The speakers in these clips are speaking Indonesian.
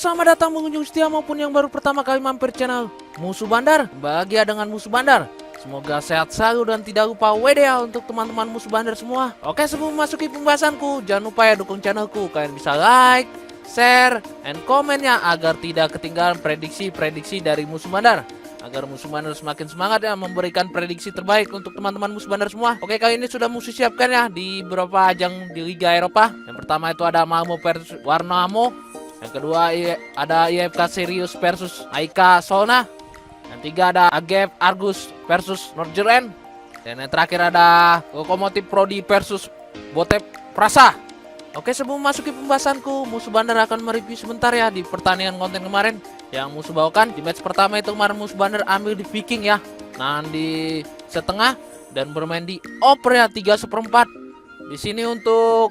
selamat datang pengunjung setia maupun yang baru pertama kali mampir channel Musuh Bandar. Bahagia dengan Musuh Bandar. Semoga sehat selalu dan tidak lupa WDA untuk teman-teman Musuh Bandar semua. Oke, sebelum memasuki pembahasanku, jangan lupa ya dukung channelku. Kalian bisa like, share, and komen ya agar tidak ketinggalan prediksi-prediksi dari Musuh Bandar. Agar Musuh Bandar semakin semangat ya memberikan prediksi terbaik untuk teman-teman Musuh Bandar semua. Oke, kali ini sudah Musuh siapkan ya di beberapa ajang di Liga Eropa. Yang pertama itu ada Malmo versus Warnamo. Yang kedua ada IFK Sirius versus AIK Solna. Yang tiga ada AGF Argus versus Nordjylland. Dan yang terakhir ada Lokomotif Prodi versus Botep Prasa. Oke, sebelum memasuki pembahasanku, Musuh Bandar akan mereview sebentar ya di pertandingan konten kemarin yang Musuh bawakan. Di match pertama itu kemarin Musuh Bandar ambil di Viking ya, nah di setengah dan bermain di over ya 3/4. Di sini untuk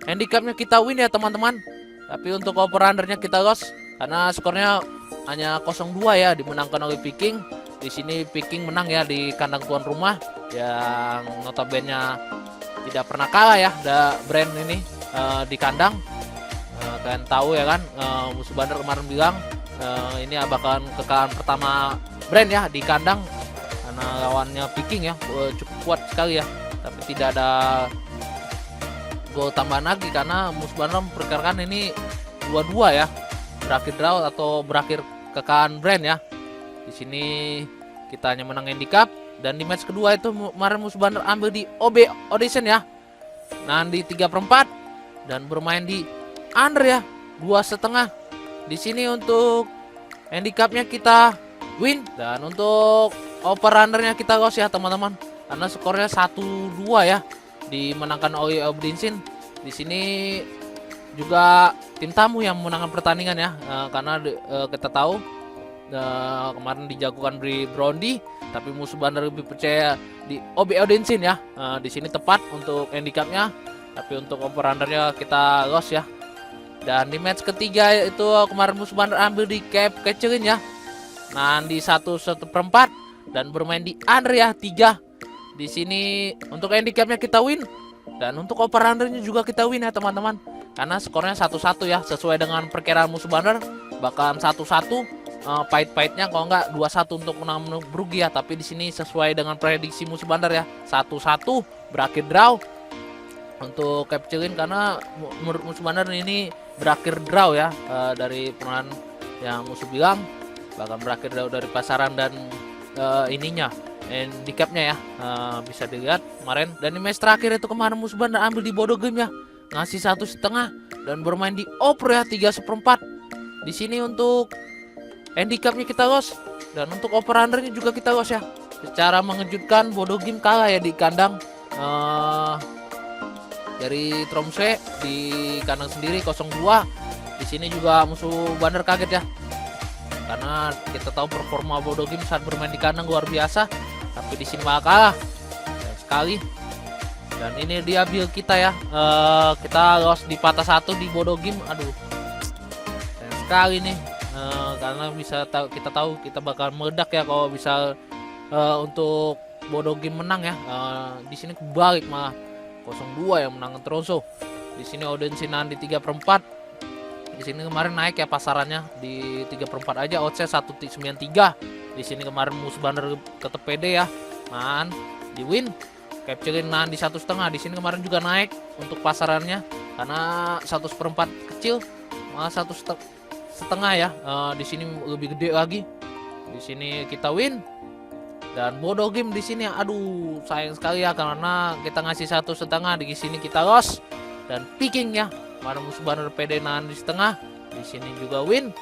handicapnya kita win ya teman-teman. Tapi untuk over undernya kita loss karena skornya hanya 0-2 ya, dimenangkan oleh Viking. Di sini Viking menang ya di kandang tuan rumah yang notabene tidak pernah kalah ya, ada brand ini di kandang. Kalian tahu ya kan, Musuh Bandar kemarin bilang ini bakalan kekalahan pertama brand ya di kandang karena lawannya Viking ya cukup kuat sekali ya, tapi tidak ada gol tambahan lagi karena Musuh Bandar memperkirakan ini 2-2 ya, berakhir draw atau berakhir kekalahan brand ya. Di sini kita hanya menang handicap. Dan di match kedua itu kemarin Musuh Bandar ambil di OB Audition ya, nah di 3/4 dan bermain di under ya 2,5. Di sini untuk handicapnya kita win dan untuk over undernya kita loss ya teman-teman karena skornya 1-2 ya, dimenangkan oleh Obdinsin. Di sini juga tim tamu yang memenangkan pertandingan ya, karena kita tahu kemarin dijagokan di Brondi, tapi Musuh Bandar lebih percaya di OB Audensin ya. Di sini tepat untuk handicapnya, tapi untuk over undernya kita loss ya. Dan di match ketiga itu kemarin Musuh Bandar ambil di Cape Kecilin ya, nah di 1/4 dan bermain di under ya 3. Di sini untuk handicapnya kita win dan untuk over undernya juga kita win ya teman-teman karena skornya 1-1 ya, sesuai dengan perkiraan Musuh Bandar bakalan 1-1. Pahit-pahitnya kalau nggak 2-1 untuk menang berugi ya, tapi di sini sesuai dengan prediksi Musuh Bandar ya, 1-1 berakhir draw untuk capturein karena menurut Musuh Bandar ini berakhir draw ya, dari pernyataan yang Musuh bilang bahkan berakhir draw dari pasaran dan ininya handicapnya ya, bisa dilihat kemarin. Dan di match terakhir itu kemarin Musuh Bandar ambil di Bodo Game ya, ngasih 1,5 dan bermain di over ya 3/4. Di sini untuk handicapnya kita loss dan untuk over undernya juga kita loss ya. Secara mengejutkan Bodo Game kalah ya di kandang dari Tromsø, di kandang sendiri 0-2. Di sini juga Musuh Bandar kaget ya karena kita tahu performa Bodo Game saat bermain di kandang luar biasa, tapi di sini malah kalah sekali. Dan ini dia build kita ya, kita loss di patah 1 di Bodo Game. Aduh, sayang sekali nih, karena kita tahu kita bakal meledak ya kalau bisa untuk Bodo Game menang ya. Di sini kebalik malah 0-2 yang menang Tromsø. Di sini Audensinan di 3/4. Di sini kemarin naik ya pasarannya di 3/4 aja, oddsnya 1,93. Di sini kemarin Musuh Bandar tetap pede ya, man di win capturein di 1,5. Di sini kemarin juga naik untuk pasarannya karena 1/4 kecil malah 1,5 ya. Di sini lebih gede lagi. Di sini kita win. Dan Bodo Game di sini aduh sayang sekali ya karena kita ngasih 1,5, di sini kita loss. Dan picking ya, kemarin Musuh Bandar pede nahan di setengah. Di sini juga win.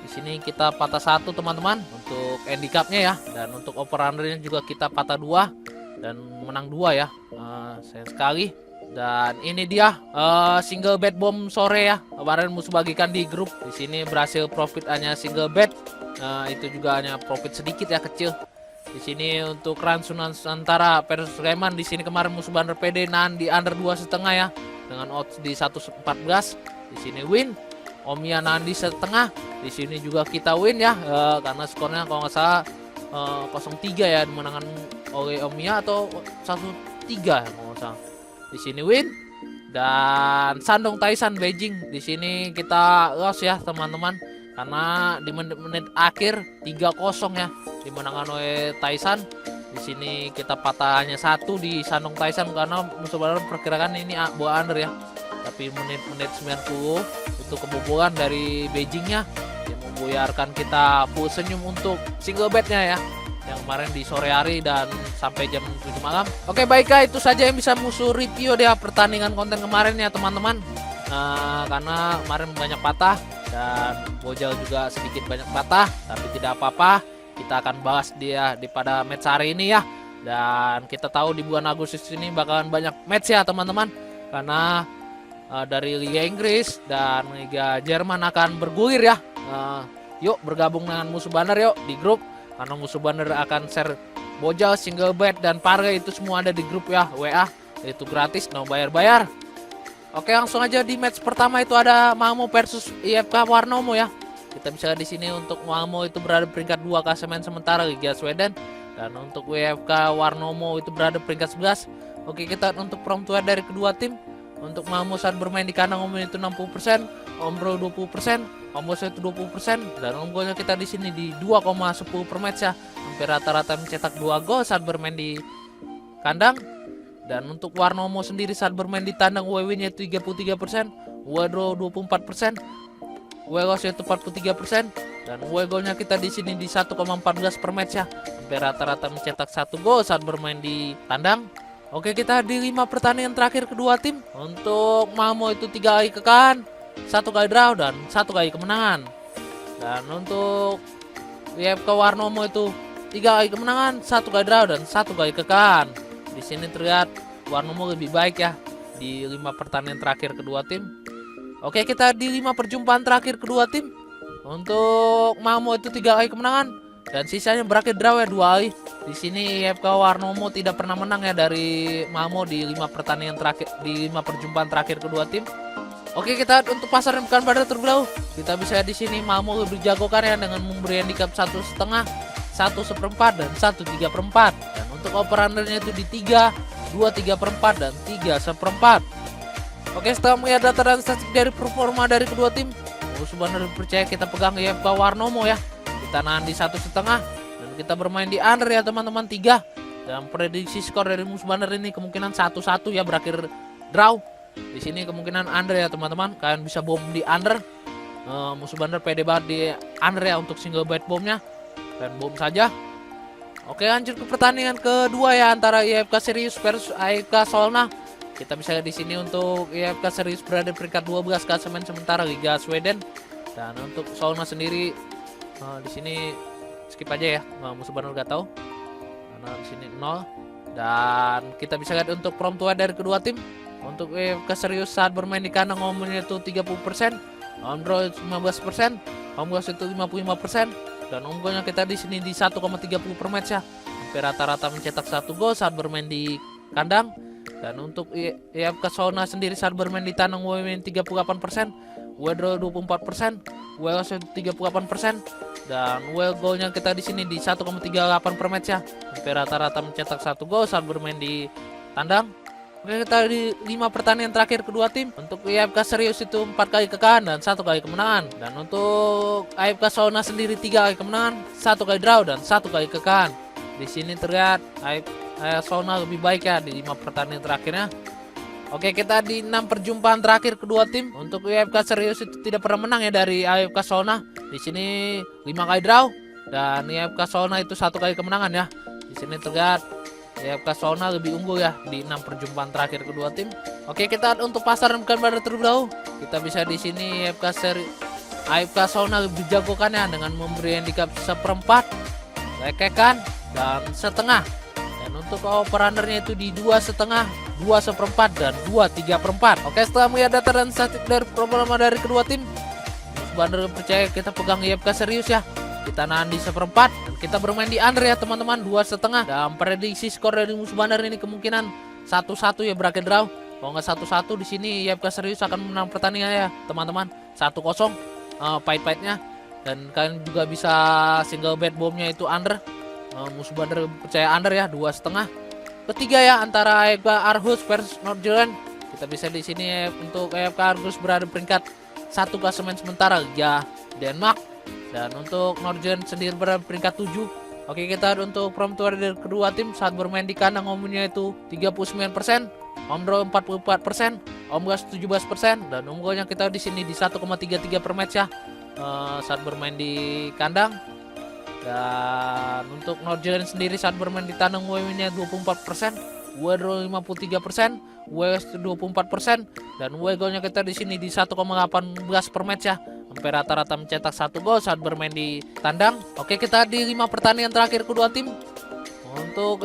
Di sini kita patah 1 teman-teman untuk handicapnya ya, dan untuk over undernya juga kita patah 2 dan menang 2 ya. Sayang sekali. Dan ini dia single bet bom sore ya, kemarin Musuh bagikan di grup. Di sini berhasil profit hanya single bet, itu juga hanya profit sedikit ya, kecil. Di sini untuk Ransun Nusantara versus Sleman, di sini kemarin Musuh Bandar PD nahan di under 2,5 ya dengan odds di 1,14. Di sini win. Omia nahan di setengah. Di sini juga kita win ya, karena skornya kalau nggak salah 0-3 ya, dimenangkan oleh Omia atau 1-3 ya kalau nggak salah. Di sini win. Dan Shandong Taisan Beijing, di sini kita loss ya teman-teman. karena di menit-menit akhir 3-0 ya dimenangkan oleh Tyson. Di sini kita patah hanya 1 di Shandong Tyson karena musuh bandar perkirakan ini buah under ya. Tapi menit-menit 90 untuk kebobolan dari Beijingnya yang membuyarkan kita full senyum untuk single bednya ya, yang kemarin di sore hari dan sampai jam 7 malam. Oke baiklah, itu saja yang bisa musuh review dia pertandingan konten kemarin ya teman-teman. Karena kemarin banyak patah dan Bojal juga sedikit banyak patah, tapi tidak apa-apa, kita akan bahas dia pada match hari ini ya. Dan kita tahu di bulan Agustus ini bakalan banyak match ya teman-teman, karena dari Liga Inggris dan Liga Jerman akan bergulir ya. Yuk bergabung dengan musuh bandar yuk di grup, karena musuh bandar akan share Bojal, single bed dan Parga, itu semua ada di grup ya WA, itu gratis, no bayar-bayar. Oke, langsung aja di match pertama itu ada Malmo versus IFK Warnomo ya. Kita bisa di sini untuk Malmo itu berada peringkat 2 klasemen sementara Liga Sweden, dan untuk IFK Warnomo itu berada peringkat 11. Oke, kita untuk prompt dari kedua tim. Untuk Malmo saat bermain di kandang home itu 60%, home draw 20%, home goals itu 20%, dan home goalnya kita di sini di 2,10 per match ya. Hampir rata-rata mencetak 2 gol saat bermain di kandang. Dan untuk Warnomo sendiri saat bermain di tandang WW-nya itu 33%, away draw 24%, away loss itu 43%, dan away goalnya kita di sini di 1,14 per match ya. Hampir rata-rata mencetak 1 gol saat bermain di tandang. Oke, kita di 5 pertandingan terakhir kedua tim. Untuk Malmo itu 3 kali kekalahan, 1 kali draw dan 1 kali kemenangan. Dan untuk IFK Warnomo itu 3 kali kemenangan, 1 kali draw dan 1 kali kekalahan. Di sini terlihat Warnomo lebih baik ya di 5 pertandingan terakhir kedua tim. Oke, kita di 5 perjumpaan terakhir kedua tim. Untuk Malmo itu 3 kali kemenangan dan sisanya berakhir draw ya 2 kali. Di sini IFK Warnomo tidak pernah menang ya dari Malmo di 5 pertandingan terakhir, di 5 perjumpaan terakhir kedua tim. Oke, kita untuk pasar yang bukan bandar terlebih dahulu. Kita bisa di sini Malmo lebih jago ya dengan memberi handicap 1,5, 1/4 dan 1/3/4. Dan untuk over-undernya itu di 3, 2/3/4 dan 3/4. Oke, setelah melihat data dan statistik dari performa dari kedua tim, musuh bandar percaya kita pegang IFK Warnomo ya. Kita nahan di 1,5 dan kita bermain di under ya teman-teman 3. Dan prediksi skor dari musuh bandar ini kemungkinan 1-1 ya, berakhir draw. Di sini kemungkinan under ya teman-teman. Kalian bisa bom di under. Musuh bandar pede banget di under ya untuk single bite bomnya. Dan bom saja. Oke, lanjut ke pertandingan kedua ya antara IFK Sirius versus IFK Solna. Kita bisa lihat di sini untuk IFK Sirius berada peringkat 12 klasemen sementara Liga Sweden. Dan untuk Solna sendiri di sini skip aja ya. Musuh bandar gak tahu. Karena di sini 0. Dan kita bisa lihat untuk prompt dari kedua tim. Untuk IFK Sirius saat bermain di kandang home-nya itu 30%, home draw 15%, home goals itu 55%. Dan home goalnya kita di sini di 1,30 per match ya. Hampir rata-rata mencetak 1 gol saat bermain di kandang. Dan untuk IFK Solna sendiri saat bermain di tandang WW 38%, away draw 24%, away loss 38%. Dan away goalnya kita di sini di 1,38 per match ya. Hampir rata-rata mencetak 1 gol saat bermain di tandang. Oke, kita di 5 pertandingan terakhir kedua tim. Untuk IFK Sirius itu 4 kali kekalahan dan 1 kali kemenangan. Dan untuk IFK Solna sendiri 3 kali kemenangan, 1 kali draw dan 1 kali kekalahan. Di sini terlihat IFK Solna lebih baik ya di 5 pertandingan terakhirnya. Oke, kita di 6 perjumpaan terakhir kedua tim. Untuk IFK Sirius itu tidak pernah menang ya dari IFK Solna. Di sini 5 kali draw dan IFK Solna itu 1 kali kemenangan ya. Di sini terlihat IFK Solna lebih unggul ya di 6 perjumpaan terakhir kedua tim. Oke, kita untuk pasar bukan bandar terlebih dahulu. Kita bisa di sini IFK Solna lebih jago kan ya dengan memberi handicap 1/4, lekekan dan setengah. Dan untuk over-undernya itu di 2,5, 2/4 dan 2/3/4. Oke, setelah melihat data dan statistik dari performa dari kedua tim, musuh bandar percaya kita pegang IFK Sirius ya. Kita nahan di 1/4 dan kita bermain di under ya teman-teman 2,5. Dan prediksi skor dari musuh bandar ini kemungkinan 1-1 ya, berakhir draw. Kalau nggak 1-1 di sini IFK Sirius akan menang pertandingan ya teman-teman. 1-0 pahit-pahitnya. Dan kalian juga bisa single bet bomnya itu under. Musuh bandar percaya under ya 2,5. Ketiga ya antara IFK Aarhus versus Noord-Holland. Kita bisa di sini untuk IFK Aarhus berada peringkat 1 klasemen sementara Liga Denmark. Dan untuk Northern sendiri berada peringkat 7. Oke, kita untuk prompter dari kedua tim saat bermain di kandang home-nya itu 39%, home draw 44%, home gas 17%, dan home goalnya kita di sini di 1,33 per match ya saat bermain di kandang. Dan untuk Northern sendiri saat bermain di tandang away-nya 24%, away draw 53%, away 24%, dan away goalnya kita di sini di 1,18 per match ya. Hampir rata-rata mencetak 1 gol saat bermain di tandang. Oke, kita di 5 pertandingan terakhir kedua tim. Untuk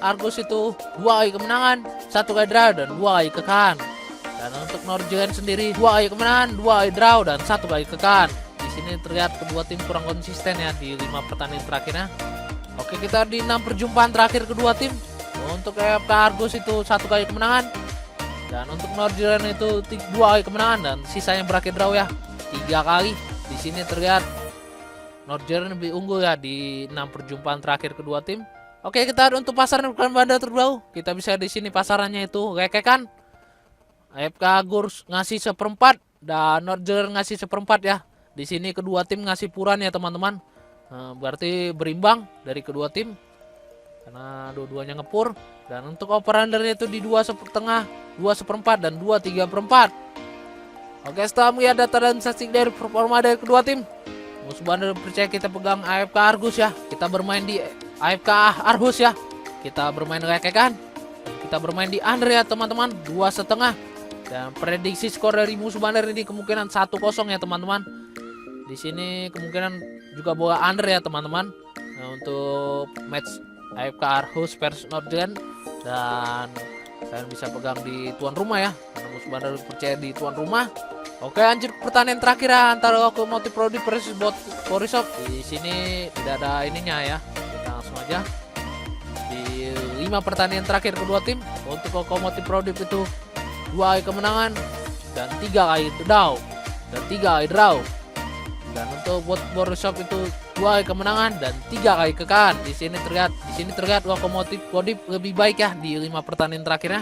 Argus itu 2 kali kemenangan, 1 kali draw, dan 2 kali kekalahan. Dan untuk Northern sendiri 2 kali kemenangan, 2 kali draw, dan 1 kali kekalahan. Di sini terlihat kedua tim kurang konsisten ya di 5 pertandingan terakhirnya. Oke, kita di 6 perjumpaan terakhir kedua tim. Untuk Argus itu 1 kali kemenangan, dan untuk Northern itu 2 kali kemenangan, dan sisanya berakhir draw ya 3 kali. Di sini terlihat Northern lebih unggul ya di 6 perjumpaan terakhir kedua tim. Oke, kita untuk pasaran bukan bandar terbaru. Kita bisa di sini pasarannya itu rekekan. AFK Argus ngasih 1/4 dan Northern ngasih 1/4 ya. Di sini kedua tim ngasih puran ya teman-teman. Berarti berimbang dari kedua tim karena dua-duanya ngepur. Dan untuk over-undernya itu di 2,5, 2/4 dan 2/3/4. Oke, setelah melihat data dan statistik dari performa dari kedua tim, musuh bandar percaya kita pegang AFK Argus ya. Kita bermain di AFK Argus ya. Kita bermain rekekan. Kita bermain di under ya teman-teman, 2,5. Dan prediksi skor dari musuh bandar ini kemungkinan 1-0 ya teman-teman. Di sini kemungkinan juga bola under ya teman-teman. Nah, untuk match AFK Argus versus Northern, dan kalian bisa pegang di tuan rumah ya, karena musuh bandar percaya di tuan rumah. Oke, lanjut pertandingan terakhir ya, antara Lokomotif Prodip versus Borisov. Di sini tidak ada ininya ya. Kita langsung aja di 5 pertandingan terakhir kedua tim. Untuk Lokomotif Prodip itu 2 kali kemenangan dan 3 kali draw dan 3 kali draw. Dan untuk Borisov itu 2 kali kemenangan dan 3 kali kekalahan. Di sini terlihat Lokomotif Prodip lebih baik ya di 5 pertandingan terakhirnya.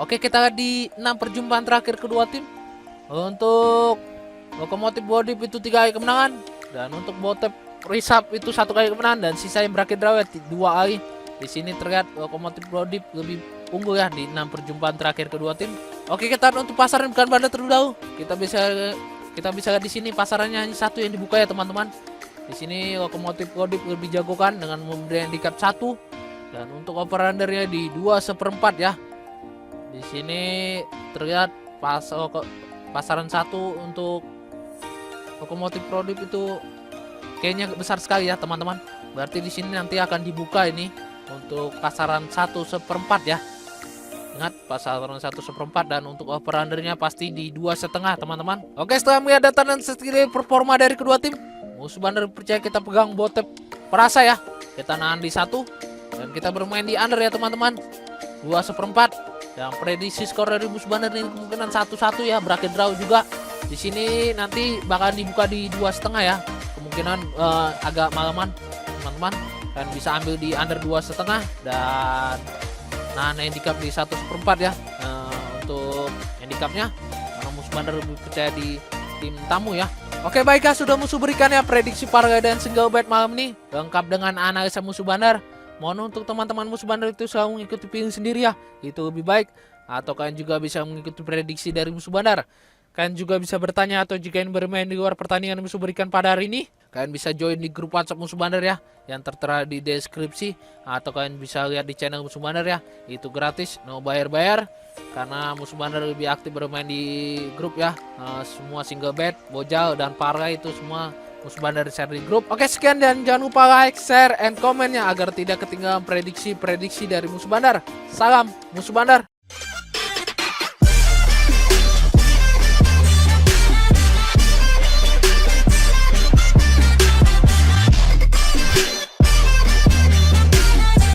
Oke, kita di 6 perjumpaan terakhir kedua tim. Untuk Lokomotif Prodip itu 3 kali kemenangan, dan untuk Botep Risap itu 1 kali kemenangan dan sisa yang berakhir draw ya 2 kali. Di sini terlihat Lokomotif Prodip lebih unggul ya di 6 perjumpaan terakhir kedua tim. Oke, kita untuk pasaran bukan bandar terlebih dahulu. Kita bisa lihat di sini pasarannya hanya 1 yang dibuka ya teman-teman. Di sini Lokomotif Prodip lebih jagokan dengan memberi handicap 1, dan untuk over-undernya di 2/4 ya. Di sini terlihat pasaran 1 untuk Lokomotif Prodip itu kayaknya besar sekali ya teman-teman. Berarti di sini nanti akan dibuka ini untuk pasaran 1/4 ya. Ingat, pasaran 1/4, dan untuk over-undernya pasti di 2,5 teman-teman. Oke, setelah melihat data dan statistik performa dari kedua tim, musuh bandar percaya kita pegang Botep Perasa ya. Kita nahan di 1 dan kita bermain di under ya teman-teman, 2/4. Dan prediksi skor dari musuh bandar ini kemungkinan 1-1 ya, berakhir draw juga. Di sini nanti bakal dibuka di 2,5 ya. Kemungkinan agak malaman teman-teman. Dan bisa ambil di under 2,5 dan handicap di 1/4 ya. Untuk handicapnya karena musuh bandar lebih percaya di tim tamu ya. Oke, baiklah, sudah musuh berikan ya prediksi parga dan single bet malam ini lengkap dengan analisa musuh bandar. Mohon untuk teman-teman musuh bandar itu selalu mengikuti pilih sendiri ya, itu lebih baik. Atau kalian juga bisa mengikuti prediksi dari musuh bandar. Kalian juga bisa bertanya, atau jika ingin bermain di luar pertandingan musuh berikan pada hari ini, kalian bisa join di grup WhatsApp musuh bandar ya, yang tertera di deskripsi. Atau kalian bisa lihat di channel musuh bandar ya, itu gratis, no bayar-bayar. Karena musuh bandar lebih aktif bermain di grup ya. Semua single bet, bojal, dan parga itu semua musuh bandar share di grup. Oke, sekian, dan jangan lupa like, share, and komennya agar tidak ketinggalan prediksi-prediksi dari musuh bandar. Salam musuh bandar.